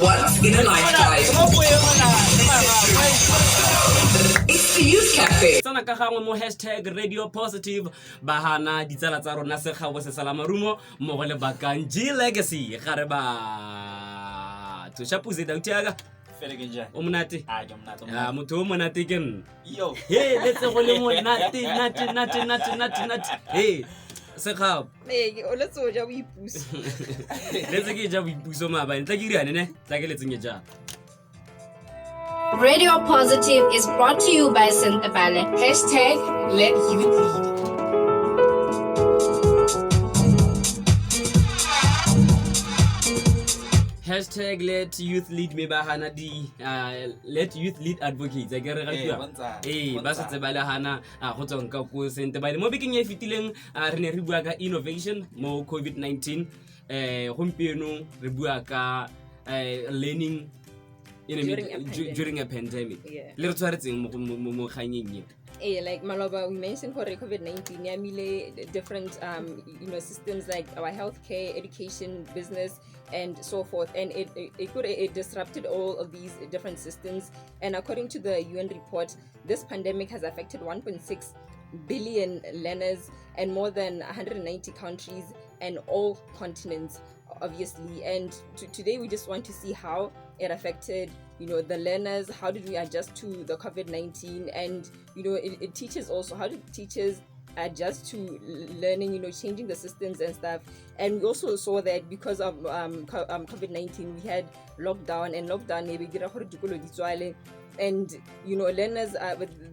once in a lifetime. It's the Youth Cafe. Tsana ka gangwe mo #radio positive bahana ditsala tsa rona Sekgabo Seselamarumo mo go le Bakang legacy gare ba tsha puze da utiaga o monate motho o monate ke nna he letse go le monate nate he Sekgabo let's go ja boipuso letse ke ja boipuso maabane tla ke riane ne tla ke letseng ja. Radio Positive is brought to you by Sentebale. Let youth lead. Let youth lead me bahana di let youth lead advocates a gere ga ba se tsebale hana go tsong ka ko Sentebale mo bekeng e fitileng re ne re bua ka innovation mo COVID-19 gompieno re bua ka learning during a pandemic. Le re tshwaretseng mo kganyeng like Maloba, we mentioned for COVID-19, different systems like our healthcare, education, business, and so forth, and it disrupted all of these different systems. And according to the UN report, this pandemic has affected 1.6 billion learners and more than 190 countries and all continents, obviously. And today we just want to see how it affected the learners. How did we adjust to the COVID-19? And it teaches also, how do teachers adjust to learning, changing the systems and stuff. And we also saw that because of COVID-19 we had lockdown, and learners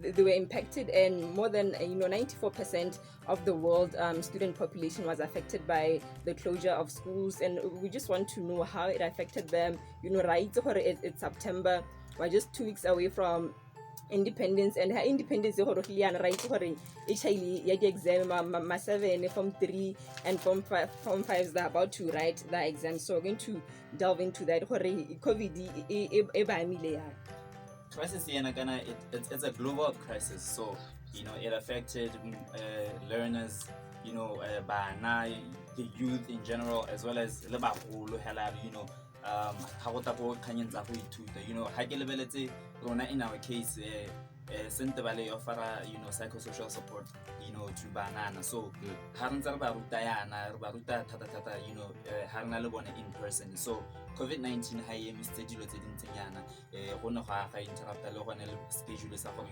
they were impacted, and more than 94% of the world student population was affected by the closure of schools. And we just want to know how it affected them. Right, it's September, we're just 2 weeks away from independence, and her independence right the exam ma 7 form 3 and form 5 they're about to write the exam, so we're going to delve into that. COVID crisis it's a global crisis, so it affected learners, the youth in general, as well as in our case Sentebale offera psychosocial support to banana, so harantsa ba ruta yana ba ruta thata harna le bona in person. So COVID-19 ha e emisitse dilo tse dintseng yana go ne ga interrupt le gone le schedule sa go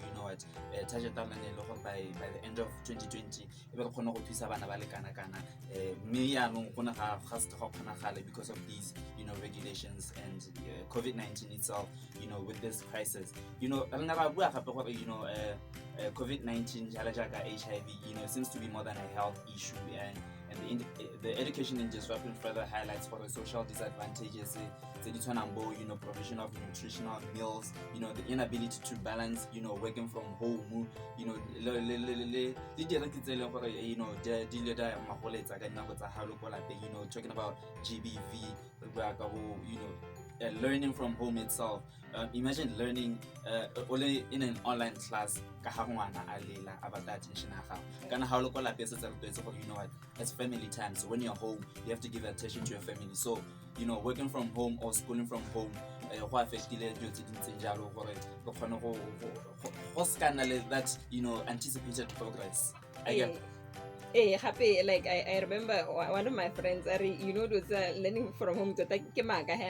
target le go by the end of 2020 e be re khona go thusa bana ba le kana me ya no go ne ga se go khona gale because of these regulations and COVID-19 itself, with this crisis. COVID-19 HIV seems to be more than a health issue, and the education in disruption further highlights for the social disadvantages, provision of nutritional meals, the inability to balance, working from home, talking about GBV, learning from home itself. Imagine learning only in an online class. It's family time, so when you're home you have to give attention to your family. So working from home or schooling from home that anticipated progress. Happy, like I remember one of my friends, those learning from home.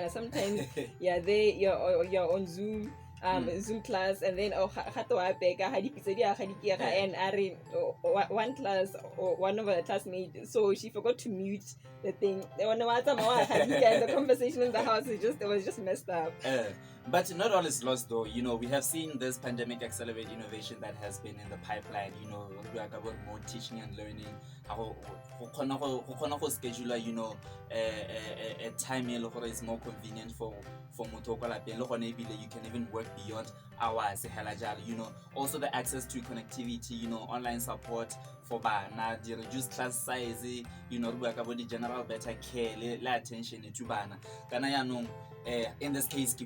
Sometimes you're on Zoom, Zoom class, and then and one class or one of the classmates, so she forgot to mute the thing. The conversation in the house it was just messed up. But not all is lost though. We have seen this pandemic accelerate innovation that has been in the pipeline. We are about more teaching and learning. How schedule a time is more convenient for Motokala. You can even work beyond hours. Also the access to connectivity, online support for the reduced class size, the general better care, attention to bana. In this case, the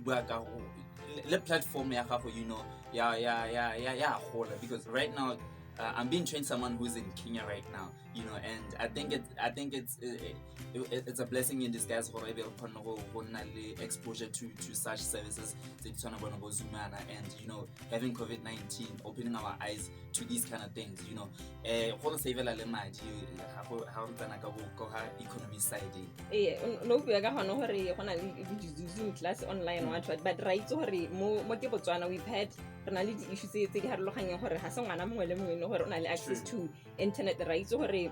platform because right now I'm being trained someone who's in Kenya right now, and I think it's a blessing in disguise for able to exposure to such services Zumana, and having COVID-19 opening our eyes to these kind of things, economy side. No bua ka gona gore go na le Zoom class online but right gore mo ke Botswana we've had rena le di-issues tse di harologaneng gore ga se ngwana mongwe le mongwe gore o na le access to internet right gore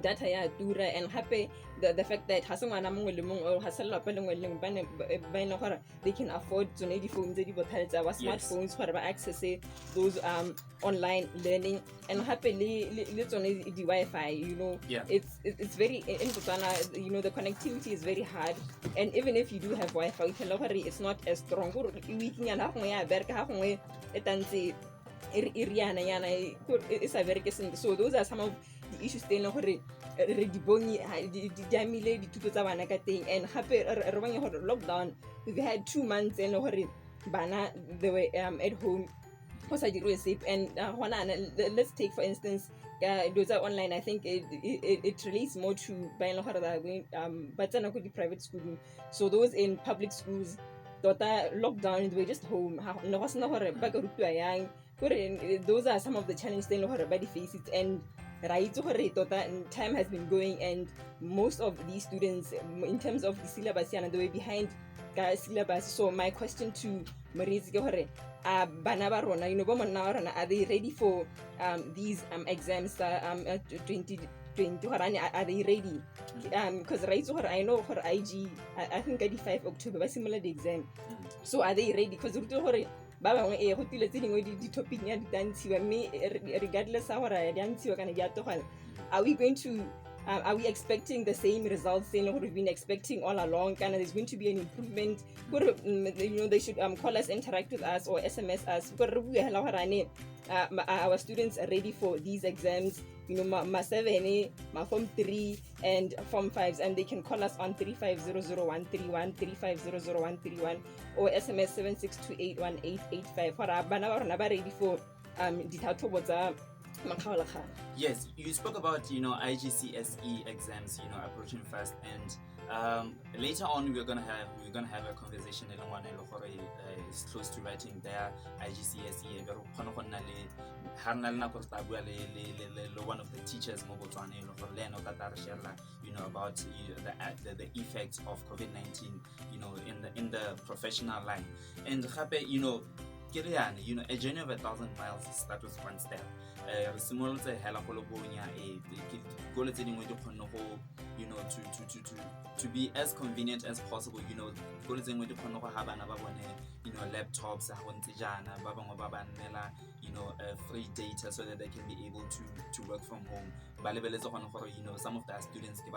data ya tura, and happy the fact that ha se ngwana mongwe le mongwe or ha se lelapa lengwe le lengwe ba ene gore they can afford tsone di-phone tse di botlhale tsa wa smartphones gore ba access those online learning, and happy le tsone di-Wi-Fi, it's very in Botswana, the connectivity is very hard, and even if you do have Wi-Fi you can look it's not as strong weeknyana ha gongwe ya bereka ha gongwe e tantse iriana yana e sa bereke sentle. So those are some of the issues tse leng gore re di bone di amile dithuto tsa bana ka teng, and hape re bone gore lockdown we've had 2 months and gore bana they were at home go sa dirwe safe, and let's take for instance those are online. I think it relates more to ba ene gore ba tsena go di private school, so those in public schools lockdown they were just home no was not gore ba ka rutwa yang. Those are some of the challenges they know everybody faces, and right time has been going, and most of these students in terms of the syllabus they were behind syllabus. So my question to Maurice bana ba rona bo monna wa rona, are they ready for these exams 2020 are they ready? Because right I know for IG I think at the 5 October ba simula the exam, so are they ready? Because ba bangwe go tile tse dingwe di topic nya di tantshiwa mme regardless of gore di antshiwa kana di atogala, are we going to are we expecting the same results we've been expecting all along? Kind of there's going to be an improvement. They should call us, interact with us, or SMS us. Our students are ready for these exams. Ma 7, ma Form 3, and Form 5s, and they can call us on 3500131, 3500131, or SMS 76281885. For our bana ba ready for the Yes, you spoke about IGCSE exams approaching fast, and later on we're gonna have a conversation is close to writing their IGCSE. One of the teachers about the effects of COVID-19 in the professional line, and a journey of 1,000 miles starts with one step. To be as convenient as possible, laptops, free data so that they can be able to work from home. Some of the students they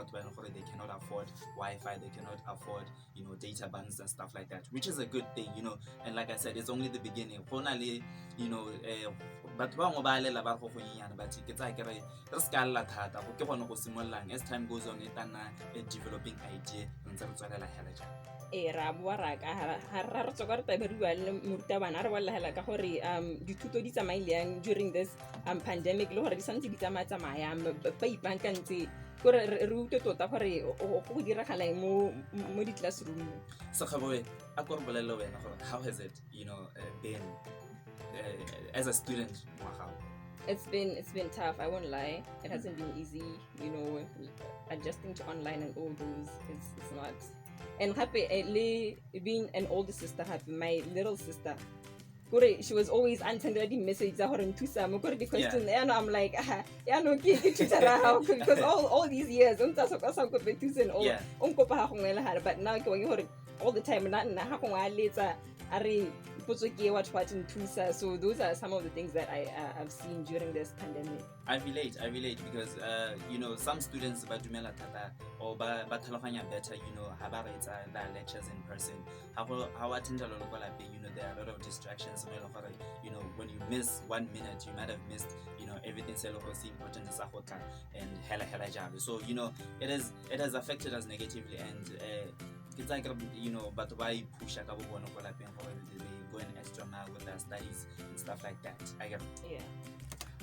cannot afford Wi-Fi, they cannot afford data bundles and stuff like that, which is a good thing, and like I said, it's only the beginning. But as time goes on, a developing idea. Ra bua ra ka ha re tswa re taberiwa le morutabana re bolla hela ka gore dithuto di tsamaileang during this pandemic le gore di santse di tsamaya ba ipankantse gore re utlwe tota gore go diragala mo di classroom. Sekgabo, a go bolella wena gore how has it been as a student? It's been tough, I won't lie. It hasn't been easy, adjusting to online and all those. It's not. And happy being an older sister, my little sister, she was always answering messages the question, and I'm like, because all these years, but now going all the time, so those are some of the things that I've seen during this pandemic. I relate because some students or better their lectures in person. How attend a lot of there are a lot of distractions. When you miss 1 minute, you might have missed everything important and hella. So it has affected us negatively, and it's like but why push they go an extra mile with their studies and stuff like that. I get it. Yeah.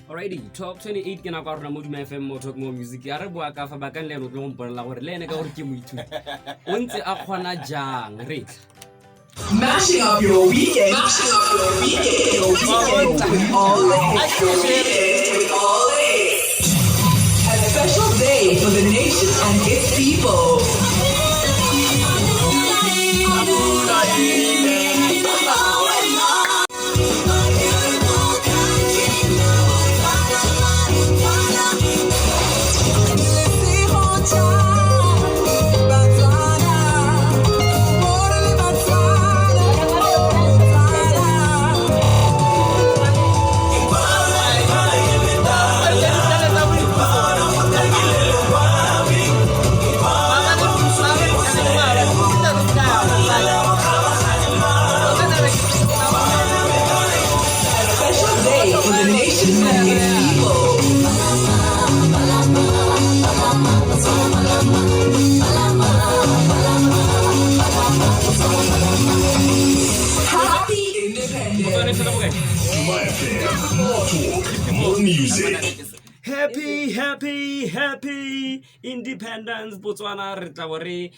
Alrighty, 12:28 ke nako ya rona mo Duma FM mo talk mo music. Ya re bua ka fa bakang le no tlo mpolela gore le ene ka gore ke moithuti. O ntse a kgona jang re. Mashing up your weekend. Mashing up your weekend. Your weekend with all it. Your weekend with all it. A special day for the nation and its people. Happy independence Botswana re tla re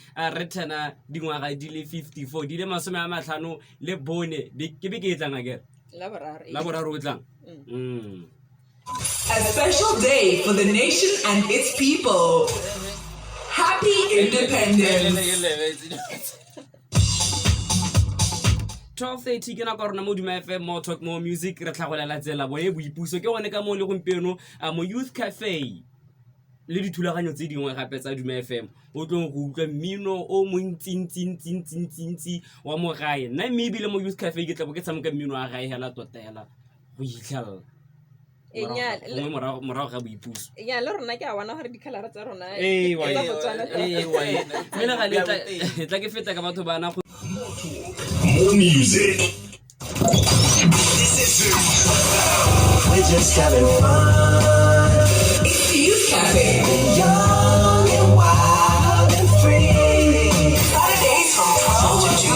thena dingwaga di le 54 di le 50 le bone ke be ke tlang again la boraro tlang. A special day for the nation and its people. Happy independence. 12:30 ke nako rona mo Duma FM mo talk mo music re tlhagolela tsela boe boipuso ke gone ka mo le gompieno mo youth cafe le dithulaganyo tse dingwe gape tsa Duma FM o tlo go utlwa mmino o montsintsi wa mo gae nna maybe le mo youth cafe ke tlabo ke tsameka mmino wa gae hela totela go itlhalla morago ga boipuso le rona ke a bona gore dikhalara tsa rona mena ga le tla ke feta ka batho bana more music. We're just having fun. It's the Youth Cafe. Young and wild and free. Saturdays from 12 to 2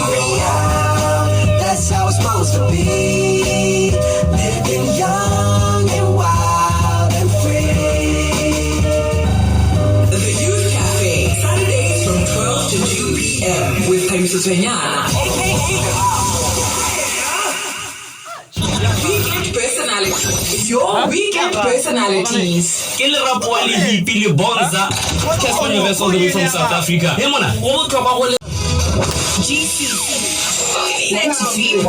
That's how it's supposed to be. Living young and wild and free. The Youth Cafe. Saturdays from 12 to 2 p.m. with Kaiso Twenyana. Weekend personalities. Your weekend personalities. Ke le rapo wa le hippie le bonza Cast Universal the way from South Africa. Hey mona, o botlhokwa go le GC 93.0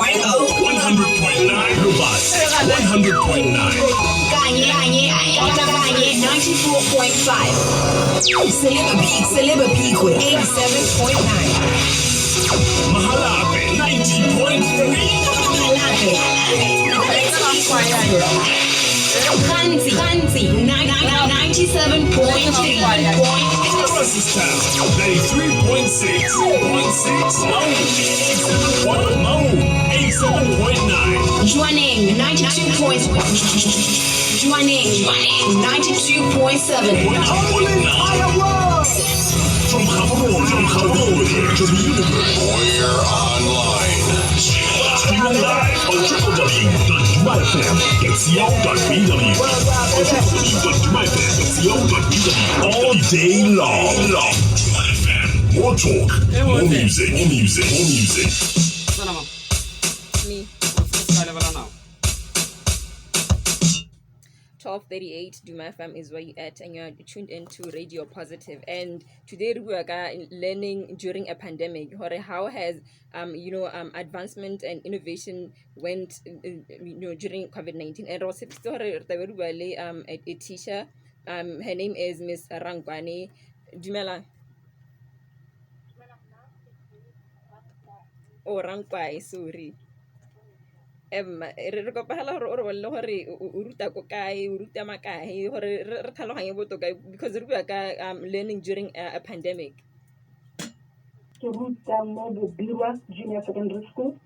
100.9 Lubas 100.9 Kanye 94.5. Celeba Peak with 87.9 Mahalape 90.3 Kanzi 97.3. Town 93.6 Maun 87.9 Juaning 92.7. From Gaborone to the universe. We're online. Stream live on www.dumafm.co.bw or www.dumafm.co.bw all day long. Duma FM. More talk, more music. Me. 12:38 Duma FM is where you at, and you're tuned into Radio Positive. And today we are learning during a pandemic. How has advancement and innovation went during COVID-19. And also a teacher. Her name is Miss Rangwane Dumela. Oh, Rangwane, sorry. Re kopela gore o re bolle gore o ruta ko kae o ruta makae gore re tlhaloganye botoka because re bua ka learning during a pandemic. Ke ruta mo behaviour junior secondary school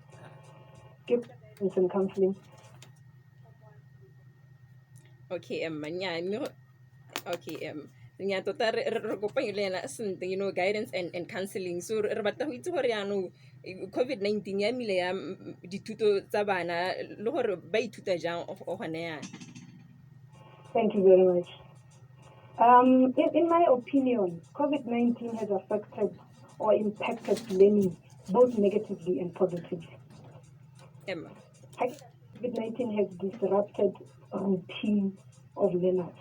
ke in counseling. Okay, nya tota re kopanye le ena something guidance and counseling. So re batla go itse gore yaanong COVID-19 ya mile ya dithuto tsa bana le gore ba ithuta jang o gone yana. Thank you very much. In my opinion, COVID-19 has affected or impacted learning both negatively and positively. Emma. COVID-19 has disrupted routine of learners.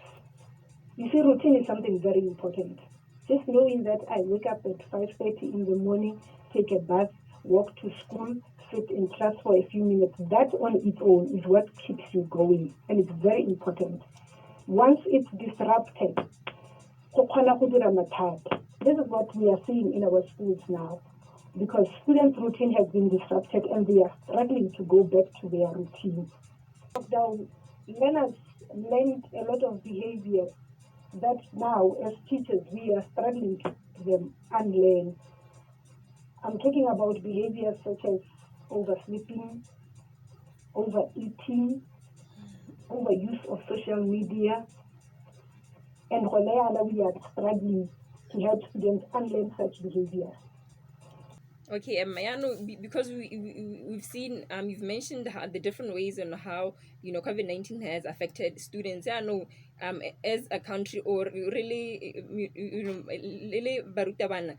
You see, routine is something very important. Just knowing that I wake up at 5:30 in the morning, take a bath, walk to school, sit in class for a few minutes, that on its own is what keeps you going, and it's very important. Once it's disrupted, this is what we are seeing in our schools now, because students' routine has been disrupted and they are struggling to go back to their routine. Lockdown, learners learned a lot of behavior that now, as teachers, we are struggling to them unlearn. I'm talking about behaviors such as oversleeping, overeating, overuse of social media, and we are struggling to help students unlearn such behaviors. Okay, because we've seen, you've mentioned the different ways on how, COVID-19 has affected students. As a country, or really, barutabana,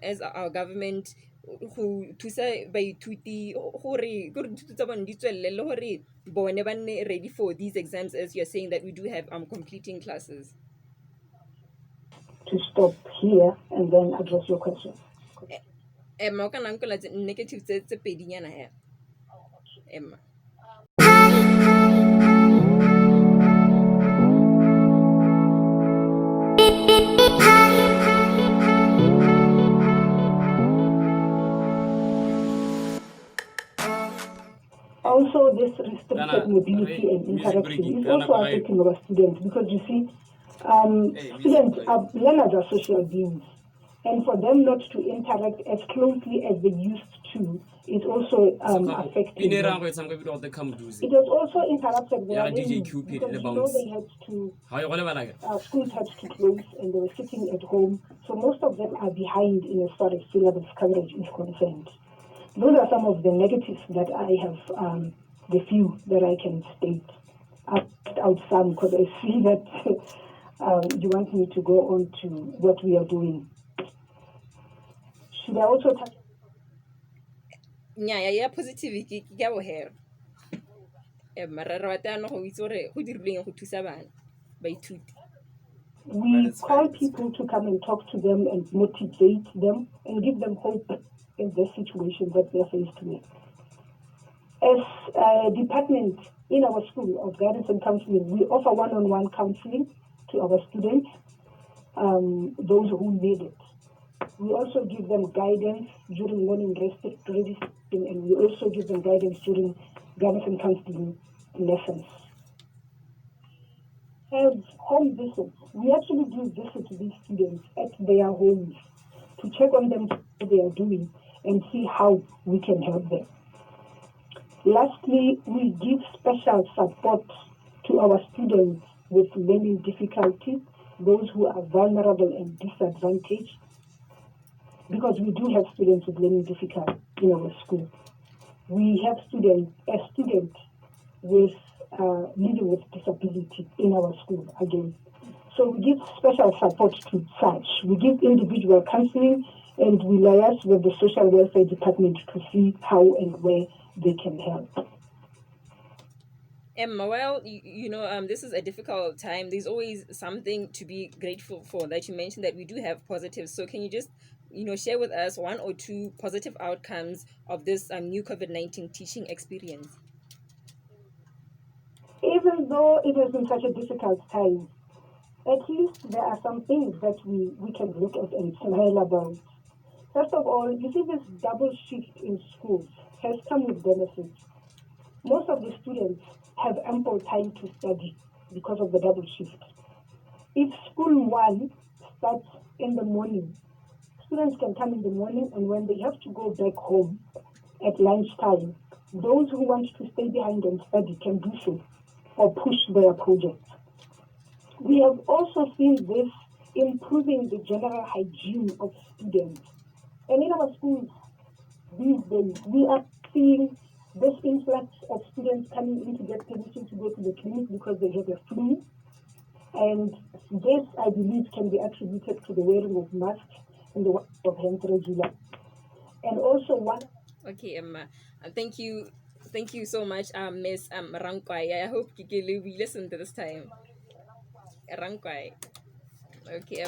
as our government, who thusa baithuti gore dithuto tsa bone di tswelele le gore bone ba nne ready for these exams, as you're saying that we do have completing classes. To stop here and then address your question. Emma, can uncle negative tse pedinyana here? Emma. Also, this restricted mobility and interaction is also affecting our students, because you see, learners are social beings, and for them not to interact as closely as they used to is also affecting them. It has also interrupted their learning, because they had to, schools had to close and they were sitting at home, so most of them are behind in as far as syllabus coverage is concerned. Those are some of the negatives that I have, the few that I can state. I've left out some because I see that you want me to go on to what we are doing. Should I also touch? Yeah, positive go here. We call people to come and talk to them and motivate them and give them hope in the situation that they're faced with. As a department in our school of guidance and counseling, we offer one-on-one counseling to our students, those who need it. We also give them guidance during morning registration, and we also give them guidance during guidance and counseling lessons. Have home visits. We actually do visit these students at their homes to check on them, what they are doing, and see how we can help them. Lastly, we give special support to our students with learning difficulties, those who are vulnerable and disadvantaged, because we do have students with learning difficulties in our school. We have a student with living with disability in our school again. So we give special support to such. We give individual counseling, and we liaise with the social welfare department to see how and where they can help. Emma, well, this is a difficult time. There's always something to be grateful for. That you mentioned that we do have positives. So can you just, share with us one or two positive outcomes of this new COVID-19 teaching experience? Even though it has been such a difficult time, at least there are some things that we can look at and smile about. First of all, you see, this double shift in schools has come with benefits. Most of the students have ample time to study because of the double shift. If school one starts in the morning, students can come in the morning, and when they have to go back home at lunchtime, those who want to stay behind and study can do so or push their projects. We have also seen this improving the general hygiene of students. And in our schools these days, we are seeing this influx of students coming in to get permission to go to the clinic because they have a flu. And this, I believe, can be attributed to the wearing of masks and the washing of hands regularly. And also one... Okay, thank you so much, Miss Rankwai. I hope we listen to this time. Rankwai. Okay,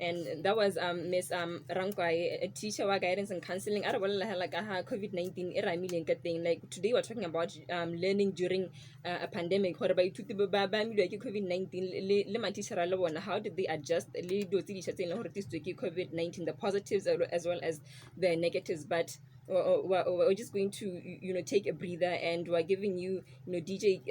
and that was Miss Rankwai, a teacher of guidance and counseling. COVID-19 like today we're talking about learning during a pandemic. COVID-19 how did they adjust COVID-19, the positives as well as the negatives? But we're just going to take a breather, and we're giving you DJ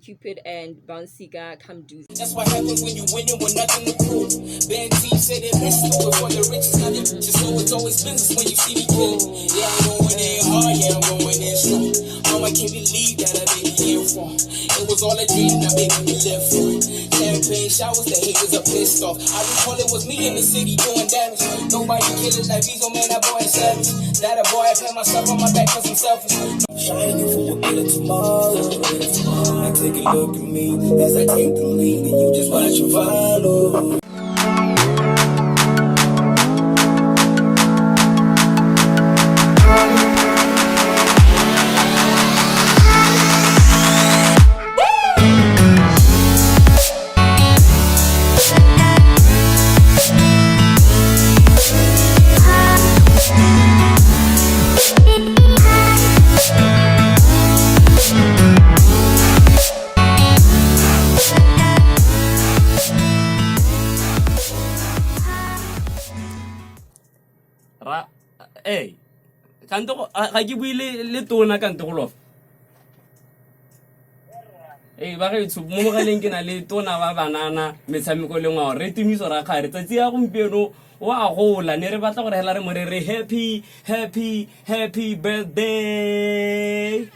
Cupid and Bouncy come do. That's what happens when you winning with nothing to prove. Ben T said it best to it for the rich, not the richest. So it's always business when you see me killing. Yeah, I'm going in hard, yeah, I'm going in strong. Mama can't believe that I made it here for. It was all a dream, now baby we live for it. Champagne showers, the haters are pissed off. I recall it was me in the city doing damage. Nobody killing like Bezo, man, that boy is savage. That a boy, I pat myself on my back cause I'm selfish. Shining for a better tomorrow. Now take a look at me as I take the lead, and you just watch and follow. Hey, kanto ga ke buile le tona kanto go lofa. Ba re tsu mo mogaleng ke na le tona ba banana metshameko le ngwa re tumiso ra khare tsatsi ya gompieno wa gola ne re batla gore hela re mo re happy birthday.